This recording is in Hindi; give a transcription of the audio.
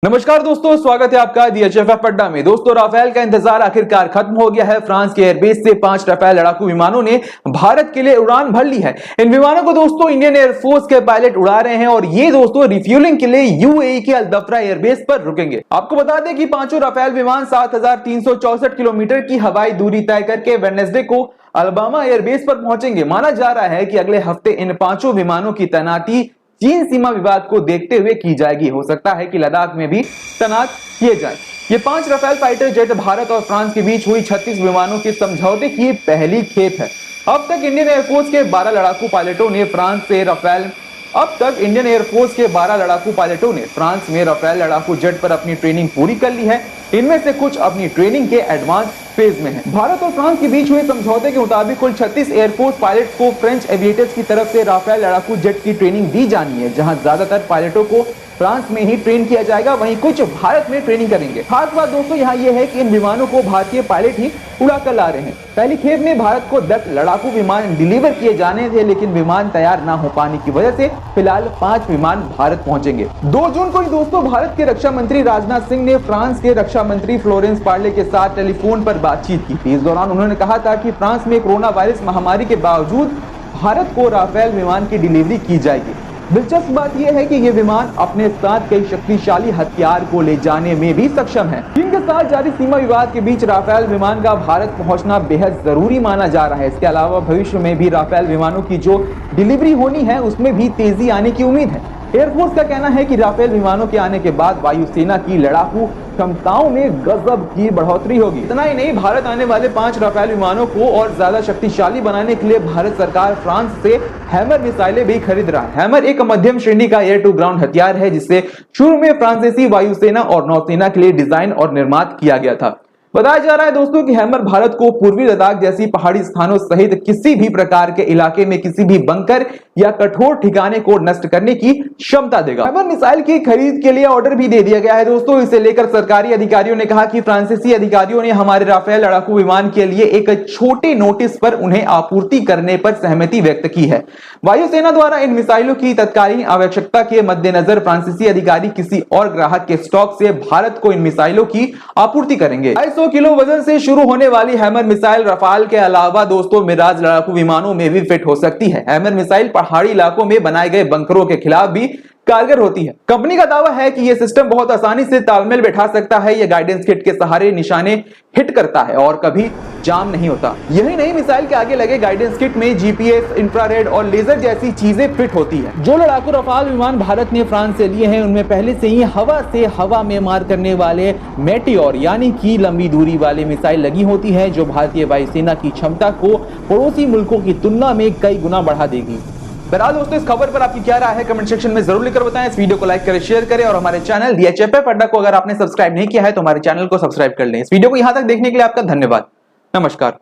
नमस्कार दोस्तों, स्वागत है आपका DHFF पटना में। दोस्तों, राफेल का इंतजार आखिरकार खत्म हो गया है। फ्रांस के एयरबेस से 5 राफेल लड़ाकू विमानों ने भारत के लिए उड़ान भर ली है। इन विमानों को दोस्तों इंडियन एयरफोर्स के पायलट उड़ा रहे हैं और ये दोस्तों रिफ्यूलिंग के लिए UAE के अल दफ्रा एयरबेस पर रुकेंगे। आपको बता दें कि पांचों राफेल विमान 7364 किलोमीटर की हवाई दूरी तय करके वेडनेसडे को अलबामा एयरबेस पर पहुंचेंगे। माना जा रहा है कि अगले हफ्ते इन पांचों विमानों की तैनाती चीन सीमा विवाद को देखते हुए की जाएगी। हो सकता है कि लद्दाख में भी तैनात किए जाए। ये 5 राफेल फाइटर जेट भारत और फ्रांस के बीच हुई 36 विमानों के समझौते की पहली खेप है। अब तक इंडियन एयरफोर्स के 12 लड़ाकू पायलटों ने फ्रांस में राफेल लड़ाकू जेट पर अपनी ट्रेनिंग पूरी कर ली है। इनमें से कुछ अपनी ट्रेनिंग के एडवांस फेज में है। भारत और फ्रांस के बीच हुए समझौते के मुताबिक कुल 36 एयरफोर्स पायलट्स को फ्रेंच एविएटर्स की तरफ से राफेल लड़ाकू जेट की ट्रेनिंग दी जानी है, जहां ज्यादातर पायलटों को फ्रांस में ही ट्रेन किया जाएगा, वहीं कुछ भारत में ट्रेनिंग करेंगे। खास बात दोस्तों यहाँ यह है कि इन विमानों को भारतीय पायलट ही उड़ा कर ला रहे हैं। पहली खेप में भारत को 10 लड़ाकू विमान डिलीवर किए जाने थे, लेकिन विमान तैयार न हो पाने की वजह से फिलहाल 5 विमान भारत पहुंचेंगे। 2 जून को दोस्तों भारत के रक्षा मंत्री राजनाथ सिंह ने फ्रांस के रक्षा मंत्री फ्लोरेंस पार्ले के साथ टेलीफोन पर बातचीत की थी। इस दौरान उन्होंने कहा था कि फ्रांस में कोरोना वायरस महामारी के बावजूद भारत को राफेल विमान की डिलीवरी की जाएगी। दिलचस्प बात यह है कि ये विमान अपने साथ कई शक्तिशाली हथियार को ले जाने में भी सक्षम है। चीन के साथ जारी सीमा विवाद के बीच राफेल विमान का भारत पहुंचना बेहद जरूरी माना जा रहा है। इसके अलावा भविष्य में भी राफेल विमानों की जो डिलीवरी होनी है उसमें भी तेजी आने की उम्मीद है। एयरफोर्स का कहना है कि राफेल विमानों के आने के बाद वायुसेना की लड़ाकू क्षमताओं में गजब की बढ़ोतरी होगी। इतना ही नहीं, भारत आने वाले 5 राफेल विमानों को और ज्यादा शक्तिशाली बनाने के लिए भारत सरकार फ्रांस से हैमर मिसाइलें भी खरीद रहा है। हैमर एक मध्यम श्रेणी का एयर टू ग्राउंड हथियार है, जिससे शुरू में फ्रांसीसी वायुसेना और नौसेना के लिए डिजाइन और निर्माण किया गया था। बताया जा रहा है दोस्तों कि हैमर भारत को पूर्वी लद्दाख जैसी पहाड़ी स्थानों सहित किसी भी प्रकार के इलाके में किसी भी बंकर या कठोर ठिकाने को नष्ट करने की क्षमता देगा। हैमर मिसाइल की खरीद के लिए ऑर्डर भी दे दिया गया है दोस्तों। इसे लेकर सरकारी अधिकारियों ने कहा कि फ्रांसीसी अधिकारियों ने हमारे राफेल लड़ाकू विमान के लिए एक छोटे नोटिस पर उन्हें आपूर्ति करने पर सहमति व्यक्त की है। वायुसेना द्वारा इन मिसाइलों की तत्कालीन आवश्यकता के मद्देनजर फ्रांसीसी अधिकारी किसी और ग्राहक के स्टॉक से भारत को इन मिसाइलों की आपूर्ति करेंगे। 250 किलो वजन से शुरू होने वाली हैमर मिसाइल रफाल के अलावा दोस्तों मिराज लड़ाकू विमानों में भी फिट हो सकती है। हैमर मिसाइल पहाड़ी इलाकों में बनाए गए बंकरों के खिलाफ भी कारगर होती है। कंपनी का दावा है कि यह सिस्टम बहुत आसानी से तालमेल बैठा सकता है। यह गाइडेंस किट के सहारे निशाने हिट करता है और कभी जाम नहीं होता। यही नहीं, मिसाइल के आगे लगे गाइडेंस किट में GPS, इंफ्रारेड और लेजर जैसी चीजें फिट होती है। जो लड़ाकू रफाल विमान भारत ने फ्रांस से लिए हैं उनमें पहले से ही हवा से हवा में मार करने वाले मेटियोर यानी कि लंबी दूरी वाले मिसाइल लगी होती है, जो भारतीय वायुसेना की क्षमता को पड़ोसी मुल्कों की तुलना में कई गुना बढ़ा देगी। बहरहाल दोस्तों, इस खबर पर आपकी क्या राय है कमेंट सेक्शन में जरूर लिखकर बताएं। इस वीडियो को लाइक करें, शेयर करें और हमारे चैनल DHFF पटना को अगर आपने सब्सक्राइब नहीं किया है तो हमारे चैनल को सब्सक्राइब कर लें। इस वीडियो को यहां तक देखने के लिए आपका धन्यवाद। नमस्कार।